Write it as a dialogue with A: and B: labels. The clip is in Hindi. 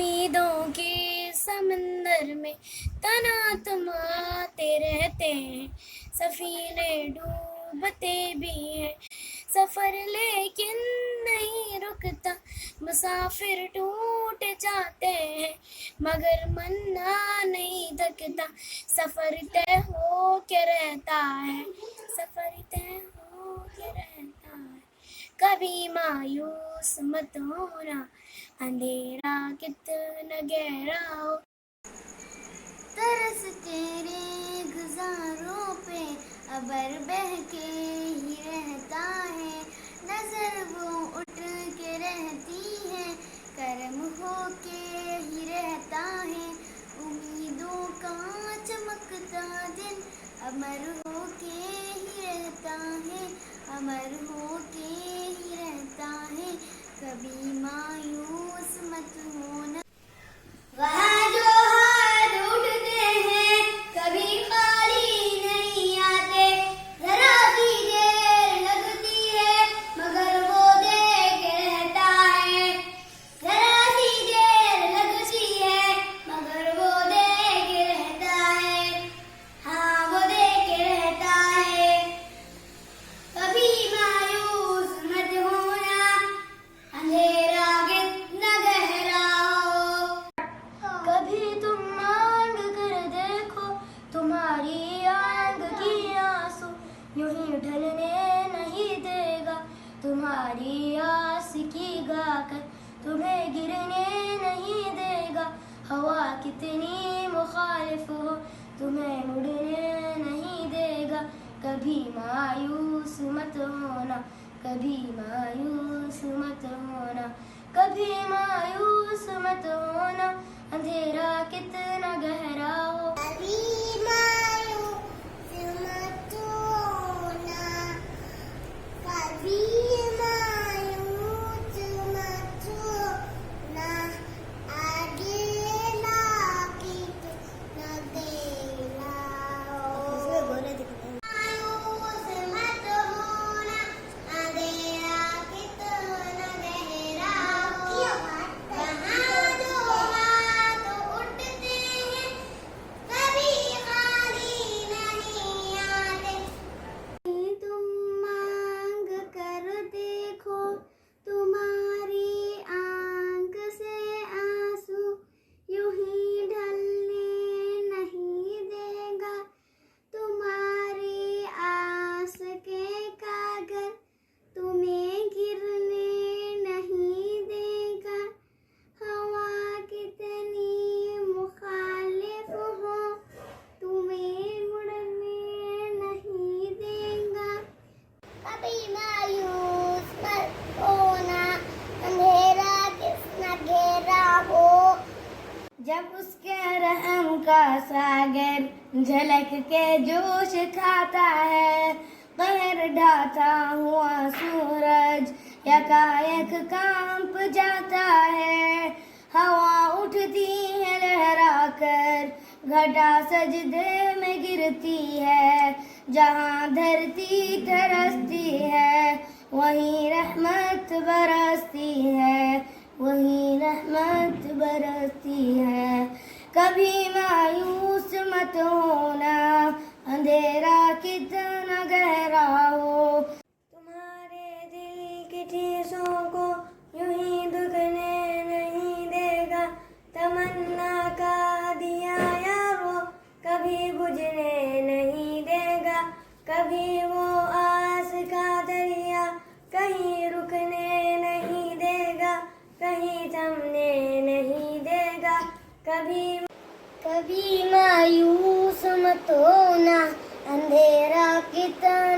A: उम्मीदों के समंदर में तना तमाते रहते हैं, सफीने डूबते भी हैं, सफर लेकिन नहीं रुकता, मुसाफिर टूट जाते हैं मगर मन्ना नहीं थकता, सफर तय हो के रहता है, सफर तय हो के रहता है। कभी मायूस मत होना, अंधेरा कितना गहरा हो।
B: तरस तेरे गुजारों पे अबर बह के ही रहता है, नजर वो उठ के रहती है, करम हो के ही रहता है। उम्मीदों का चमकता दिन अमर हो के ही रहता है, अमर हो के ही रहता है। कभी मायूस मत होना। वहाँ जो हाथ उठते हैं कभी खाली नहीं आते, जरा सी देर लगती है मगर वो देख रहता है, जरा सी देर लगती है मगर वो देख रहता है, हाँ वो देख रहता है। कभी मायूस मत होना, अंधेरा कितना गहरा हो। कभी तुम मांग कर देखो तुम्हारी आंख की आंसू, यूं ही ढलने नहीं देगा तुम्हारी आस की गाकर, तुम्हें गिरने नहीं देगा। हवा कितनी मुखालिफ हो तुम्हें मुड़ने नहीं देगा। कभी मायूस मत होना, कभी मायूस मत होना, कभी मायूस मत होना, अंधेरा कितना गहरा हो। कभी मायूस मत होना, कभी मायूस मत होना, आगे ना कितना गहरा हो। मायूस मत होना, अंधेरा कितना गहरा हो। वहाँ जो हाथ उठते हैं कभी खाली नहीं आते। तुम मांग कर देखो तुम्हारी आंख से आंसू, यूं ही ढलने नहीं देगा तुम्हारी आस के कागर, तुम्हें गिरने नहीं देगा। हवा कितनी मुखालिफ हो तुम्हें मुड़ने नहीं देगा। कभी मायूस मत होना, अंधेरा कितना गहरा हो। जब उसके रहम का सागर झलक के जोश खाता है, कहर ढाता हुआ सूरज यकायक कांप जाता है। हवा उठती है लहरा कर, घटा सजदे में गिरती है, जहाँ धरती तरसती है वहीं रहमत बरसती है, वहीं रहमत बरसती है। कभी मायूस मत होना, अंधेरा कितना गहरा हो। तुम्हारे दिल की ठेसों को यूं ही दुखने नहीं देगा, तमन्ना का दिया यार वो कभी बुझने नहीं देगा। कभी वो आस का दरिया कहीं रुकने नहीं देगा, कहीं थमने नहीं देगा। कभी मायूस मत होना, अंधेरा कितना